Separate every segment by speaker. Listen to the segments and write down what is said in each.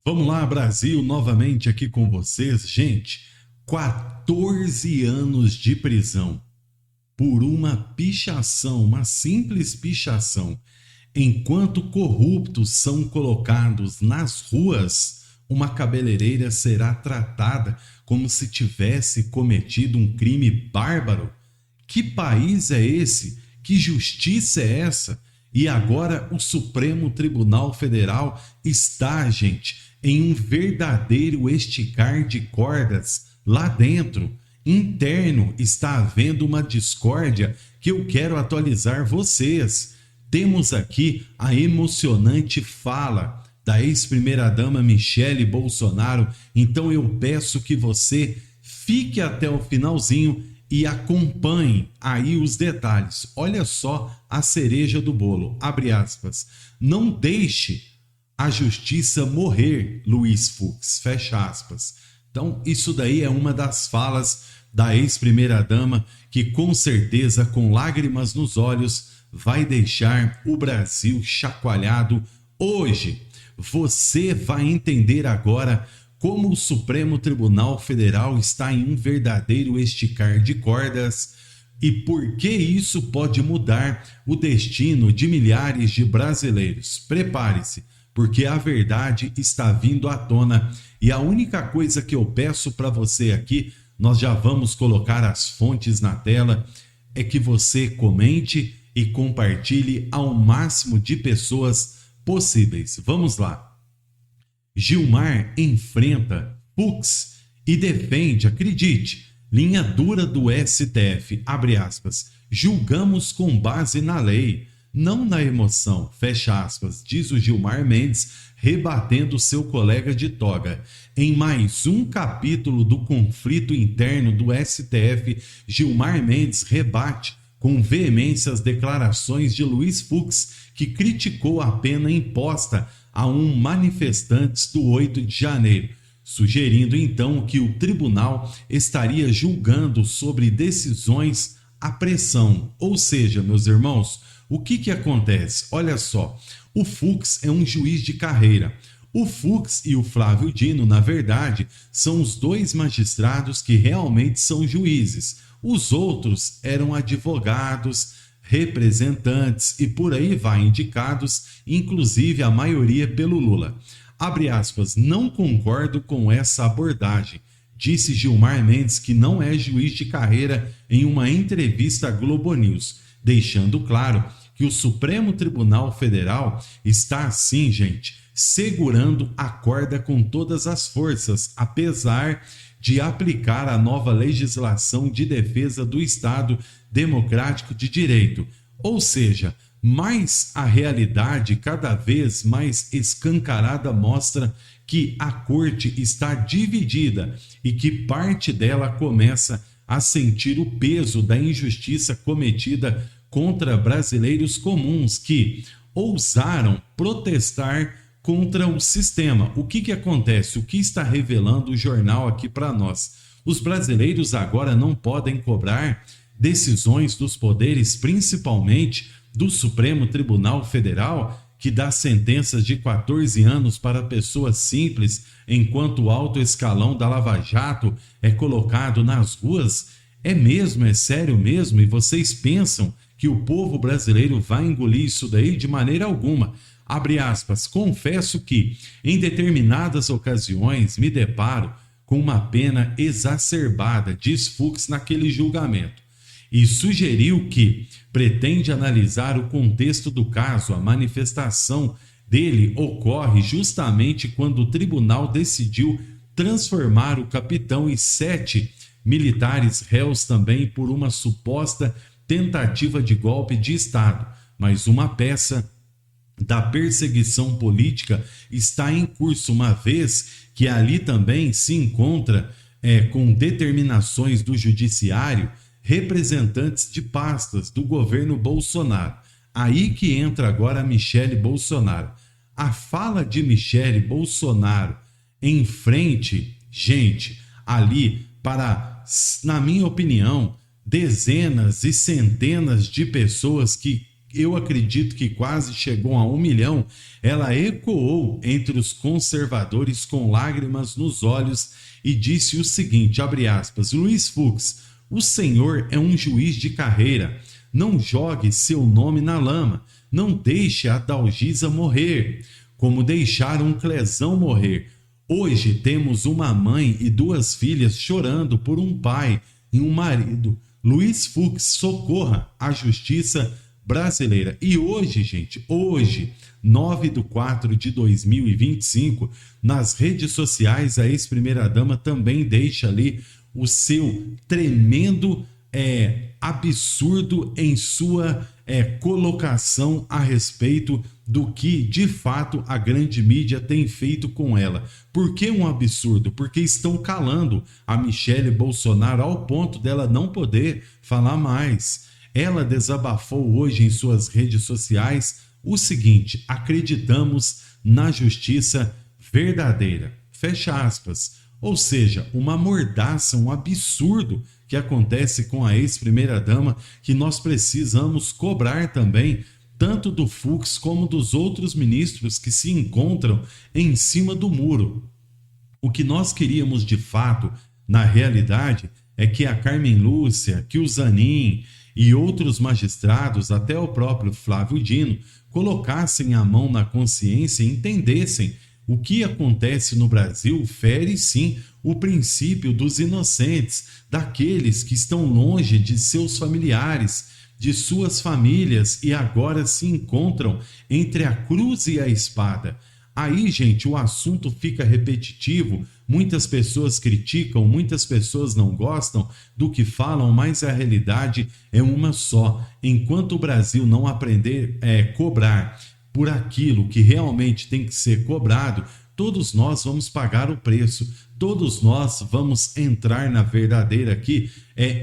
Speaker 1: Vamos lá, Brasil, novamente aqui com vocês. Gente, 14 anos de prisão por uma pichação, uma simples pichação. Enquanto corruptos são colocados nas ruas, uma cabeleireira será tratada como se tivesse cometido um crime bárbaro. Que país é esse? Que justiça é essa? E agora o Supremo Tribunal Federal está, gente, em um verdadeiro esticar de cordas lá dentro. Interno está havendo uma discórdia que eu quero atualizar vocês. Temos aqui a emocionante fala da ex-primeira-dama Michele Bolsonaro. Então eu peço que você fique até o finalzinho e acompanhe aí os detalhes. Olha só a cereja do bolo. Abre aspas. Não deixe a justiça morrer, Luiz Fux. Fecha aspas. Então, isso daí é uma das falas da ex-primeira-dama que, com certeza, com lágrimas nos olhos, vai deixar o Brasil chacoalhado hoje. Você vai entender agora como o Supremo Tribunal Federal está em um verdadeiro esticar de cordas e por que isso pode mudar o destino de milhares de brasileiros. Prepare-se, porque a verdade está vindo à tona e a única coisa que eu peço para você aqui, nós já vamos colocar as fontes na tela, é que você comente e compartilhe ao máximo de pessoas possíveis. Vamos lá. Gilmar enfrenta Fux e defende, acredite, linha dura do STF, abre aspas, julgamos com base na lei, não na emoção, fecha aspas, diz o Gilmar Mendes, rebatendo seu colega de toga. Em mais um capítulo do conflito interno do STF, Gilmar Mendes rebate com veemência as declarações de Luiz Fux, que criticou a pena imposta a manifestantes do 8 de janeiro, sugerindo então que o tribunal estaria julgando sobre decisões à pressão. Ou seja, meus irmãos, o que acontece? Olha só, o Fux é um juiz de carreira. O Fux e o Flávio Dino, na verdade, são os dois magistrados que realmente são juízes. Os outros eram advogados, representantes e por aí vai, indicados, inclusive a maioria pelo Lula. Abre aspas, não concordo com essa abordagem, disse Gilmar Mendes, que não é juiz de carreira, em uma entrevista à Globo News, deixando claro que o Supremo Tribunal Federal está assim, gente, segurando a corda com todas as forças, apesar de aplicar a nova legislação de defesa do Estado Democrático de Direito. Ou seja, mais a realidade cada vez mais escancarada mostra que a corte está dividida e que parte dela começa a sentir o peso da injustiça cometida contra brasileiros comuns que ousaram protestar contra o sistema. O que acontece? O que está revelando o jornal aqui para nós? Os brasileiros agora não podem cobrar decisões dos poderes, principalmente do Supremo Tribunal Federal, que dá sentenças de 14 anos para pessoas simples, enquanto o alto escalão da Lava Jato é colocado nas ruas? É mesmo? É sério mesmo? E vocês pensam que o povo brasileiro vai engolir isso daí? De maneira alguma. Abre aspas, confesso que, em determinadas ocasiões, me deparo com uma pena exacerbada, diz Fux naquele julgamento, e sugeriu que pretende analisar o contexto do caso. A manifestação dele ocorre justamente quando o tribunal decidiu transformar o capitão e 7 militares réus também por uma suposta tentativa de golpe de Estado, mas uma peça da perseguição política está em curso, uma vez que ali também se encontra com determinações do judiciário representantes de pastas do governo Bolsonaro. Aí que entra agora a Michele Bolsonaro. A fala de Michele Bolsonaro em frente, gente, ali para, na minha opinião, dezenas e centenas de pessoas que eu acredito que quase chegou a 1 milhão, ela ecoou entre os conservadores com lágrimas nos olhos e disse o seguinte, abre aspas, Luiz Fux, o senhor é um juiz de carreira, não jogue seu nome na lama, não deixe a Dalgisa morrer, como deixaram Clesão morrer. Hoje temos uma mãe e 2 filhas chorando por um pai e um marido. Luiz Fux, socorra a justiça brasileira. E hoje, gente, hoje, 9/4/2025, nas redes sociais, a ex-primeira-dama também deixa ali o seu tremendo absurdo em sua colocação a respeito do que, de fato, a grande mídia tem feito com ela. Por que um absurdo? Porque estão calando a Michele Bolsonaro ao ponto dela não poder falar mais. Ela desabafou hoje em suas redes sociais o seguinte, acreditamos na justiça verdadeira. Fecha aspas. Ou seja, uma mordaça, um absurdo que acontece com a ex-primeira-dama que nós precisamos cobrar também, tanto do Fux como dos outros ministros que se encontram em cima do muro. O que nós queríamos de fato, na realidade, é que a Carmen Lúcia, que o Zanin e outros magistrados, até o próprio Flávio Dino, colocassem a mão na consciência e entendessem o que acontece no Brasil fere sim o princípio dos inocentes, daqueles que estão longe de seus familiares, de suas famílias e agora se encontram entre a cruz e a espada. Aí, gente, o assunto fica repetitivo, muitas pessoas criticam, muitas pessoas não gostam do que falam, mas a realidade é uma só. Enquanto o Brasil não aprender a cobrar por aquilo que realmente tem que ser cobrado, todos nós vamos pagar o preço, todos nós vamos entrar na verdadeira aqui,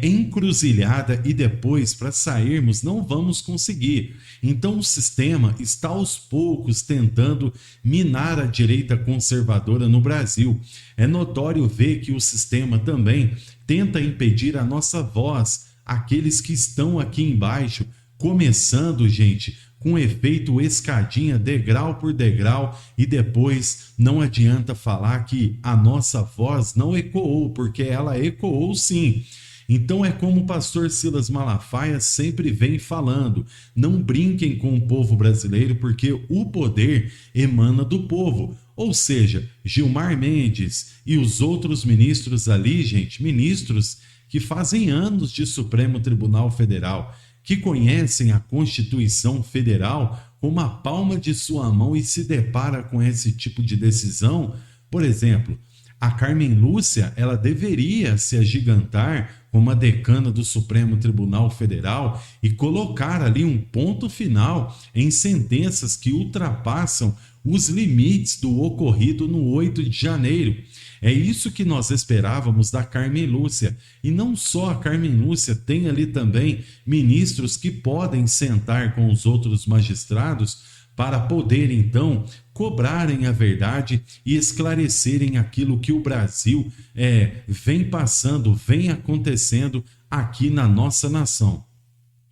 Speaker 1: encruzilhada e depois para sairmos não vamos conseguir. Então o sistema está aos poucos tentando minar a direita conservadora no Brasil. É notório ver que o sistema também tenta impedir a nossa voz, aqueles que estão aqui embaixo, começando, gente, com efeito escadinha, degrau por degrau, e depois não adianta falar que a nossa voz não ecoou, porque ela ecoou sim. Então é como o pastor Silas Malafaia sempre vem falando, não brinquem com o povo brasileiro, porque o poder emana do povo. Ou seja, Gilmar Mendes e os outros ministros ali, gente, ministros que fazem anos de Supremo Tribunal Federal, que conhecem a Constituição Federal com uma palma de sua mão e se depara com esse tipo de decisão. Por exemplo, a Carmen Lúcia, ela deveria se agigantar como a decana do Supremo Tribunal Federal e colocar ali um ponto final em sentenças que ultrapassam os limites do ocorrido no 8 de janeiro. É isso que nós esperávamos da Carmen Lúcia. E não só a Carmen Lúcia, tem ali também ministros que podem sentar com os outros magistrados para poder, então, cobrarem a verdade e esclarecerem aquilo que o Brasil vem passando, vem acontecendo aqui na nossa nação.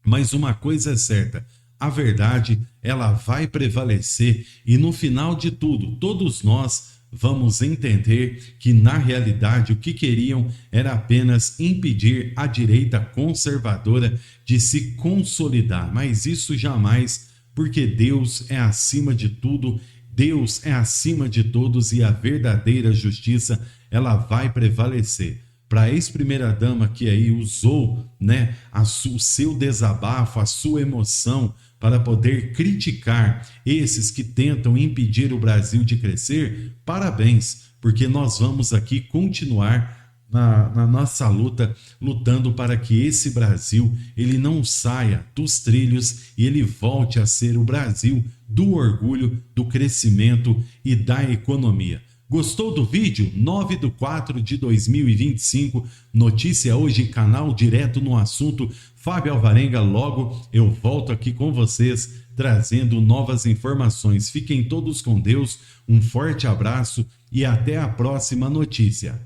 Speaker 1: Mas uma coisa é certa, a verdade, ela vai prevalecer e no final de tudo, todos nós vamos entender que na realidade o que queriam era apenas impedir a direita conservadora de se consolidar, mas isso jamais, porque Deus é acima de tudo, Deus é acima de todos e a verdadeira justiça ela vai prevalecer. Para a ex-primeira-dama que aí usou, né, o seu desabafo, a sua emoção para poder criticar esses que tentam impedir o Brasil de crescer, parabéns, porque nós vamos aqui continuar na nossa luta, lutando para que esse Brasil ele não saia dos trilhos e ele volte a ser o Brasil do orgulho, do crescimento e da economia. Gostou do vídeo? 9/4/2025, notícia hoje, canal direto no assunto, Fábio Alvarenga, logo eu volto aqui com vocês, trazendo novas informações. Fiquem todos com Deus, um forte abraço e até a próxima notícia.